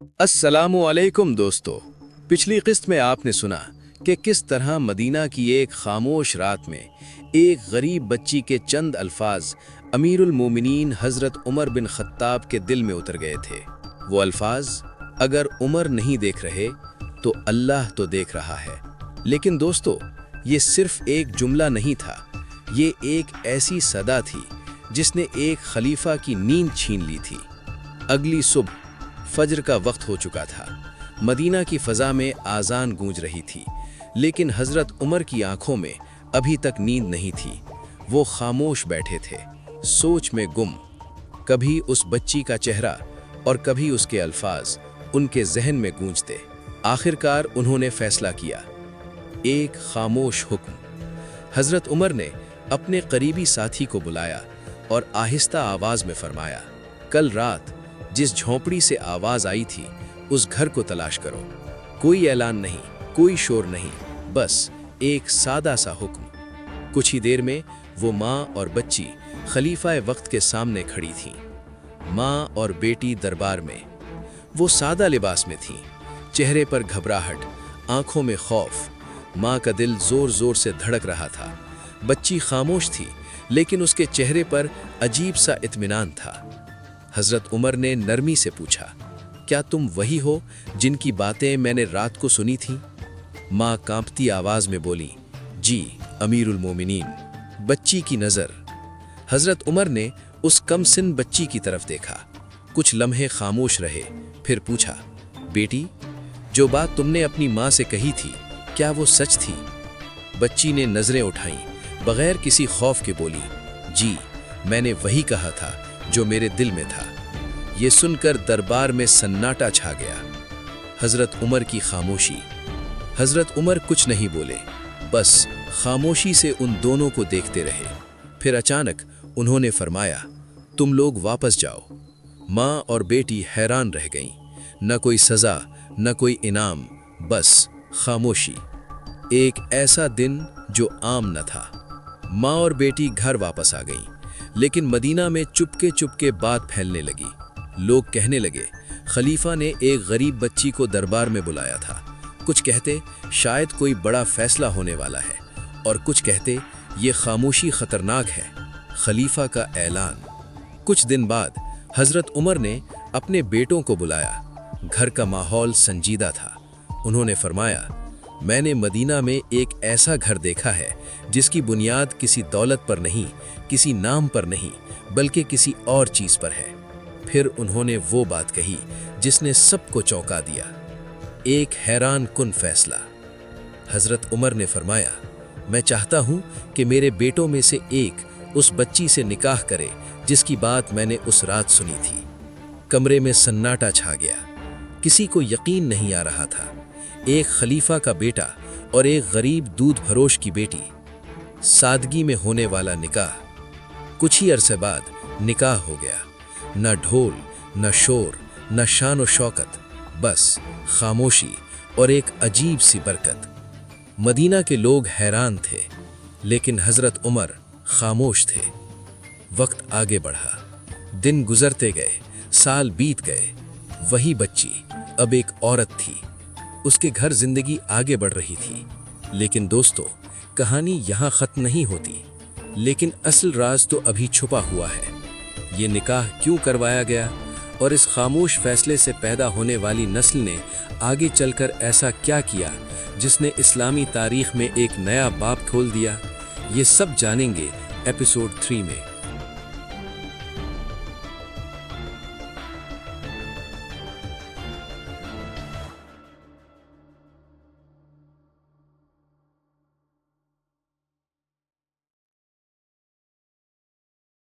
अस्सलामु अलैकुम दोस्तों। पिछली किस्त में आपने सुना कि किस तरह मदीना की एक खामोश रात में एक गरीब बच्ची के चंद अल्फाज अमीरुल मोमिनीन हज़रत उमर बिन खत्ताब के दिल में उतर गए थे। वो अल्फाज, अगर उमर नहीं देख रहे तो अल्लाह तो देख रहा है। लेकिन दोस्तों, ये सिर्फ एक जुमला नहीं था, ये एक ऐसी सदा थी जिसने एक खलीफा की नींद छीन ली थी। अगली सुबह फजर का वक्त हो चुका था। मदीना की फ़ज़ा में आज़ान गूंज रही थी, लेकिन हज़रत उमर की आंखों में अभी तक नींद नहीं थी। वो खामोश बैठे थे, सोच में गुम। कभी उस बच्ची का चेहरा और कभी उसके अल्फाज उनके जहन में गूंजते। आखिरकार उन्होंने फैसला किया, एक खामोश हुक्म। हज़रत उमर ने अपने करीबी साथी को बुलाया और आहिस्ता आवाज़ में फरमाया, कल रात जिस झोंपड़ी से आवाज़ आई थी उस घर को तलाश करो। कोई ऐलान नहीं, कोई शोर नहीं, बस एक सादा सा हुक्म। कुछ ही देर में वो माँ और बच्ची खलीफा वक्त के सामने खड़ी थीं। माँ और बेटी दरबार में। वो सादा लिबास में थीं, चेहरे पर घबराहट, आंखों में खौफ। माँ का दिल जोर जोर से धड़क रहा था। बच्ची खामोश थी, लेकिन उसके चेहरे पर अजीब सा इत्मीनान था। हज़रत उमर ने नरमी से पूछा, क्या तुम वही हो जिनकी बातें मैंने रात को सुनी थीं? माँ कांपती आवाज़ में बोली, जी अमीरुल मोमिनीन। बच्ची की नज़र। हज़रत उमर ने उस कमसिन बच्ची की तरफ देखा। कुछ लम्हे खामोश रहे, फिर पूछा, बेटी, जो बात तुमने अपनी माँ से कही थी, क्या वो सच थी? बच्ची ने नज़रें उठाईं, बगैर किसी खौफ के बोली, जी मैंने वही कहा था जो मेरे दिल में था। ये सुनकर दरबार में सन्नाटा छा गया। हज़रत उमर की खामोशी। हज़रत उमर कुछ नहीं बोले, बस खामोशी से उन दोनों को देखते रहे। फिर अचानक उन्होंने फरमाया, तुम लोग वापस जाओ। माँ और बेटी हैरान रह गईं। न कोई सज़ा, न कोई इनाम, बस खामोशी। एक ऐसा दिन जो आम न था। माँ और बेटी घर वापस आ गईं, लेकिन मदीना में चुपके चुपके बात फैलने लगी। लोग कहने लगे, खलीफा ने एक गरीब बच्ची को दरबार में बुलाया था। कुछ कहते शायद कोई बड़ा फैसला होने वाला है, और कुछ कहते ये खामोशी खतरनाक है, खलीफा का ऐलान। कुछ दिन बाद हज़रत उमर ने अपने बेटों को बुलाया। घर का माहौल संजीदा था। उन्होंने फरमाया, मैंने मदीना में एक ऐसा घर देखा है जिसकी बुनियाद किसी दौलत पर नहीं, किसी नाम पर नहीं, बल्कि किसी और चीज़ पर है। फिर उन्होंने वो बात कही जिसने सबको चौंका दिया, एक हैरान कुन फैसला। हज़रत उमर ने फरमाया, मैं चाहता हूँ कि मेरे बेटों में से एक उस बच्ची से निकाह करे जिसकी बात मैंने उस रात सुनी थी। कमरे में सन्नाटा छा गया। किसी को यकीन नहीं आ रहा था। एक खलीफा का बेटा और एक गरीब दूध फरोश की बेटी। सादगी में होने वाला निकाह। कुछ ही अरसे बाद निकाह हो गया। न ढोल, न शोर, न शान व शौकत, बस खामोशी और एक अजीब सी बरकत। मदीना के लोग हैरान थे, लेकिन हज़रत उमर खामोश थे। वक्त आगे बढ़ा, दिन गुजरते गए, साल बीत गए। वही बच्ची अब एक औरत थी। उसके घर जिंदगी आगे बढ़ रही थी। लेकिन दोस्तों, कहानी यहाँ ख़त्म नहीं होती। लेकिन असल राज तो अभी छुपा हुआ है। ये निकाह क्यों करवाया गया, और इस खामोश फैसले से पैदा होने वाली नस्ल ने आगे चलकर ऐसा क्या किया जिसने इस्लामी तारीख में एक नया बाब खोल दिया, ये सब जानेंगे एपिसोड 3 में।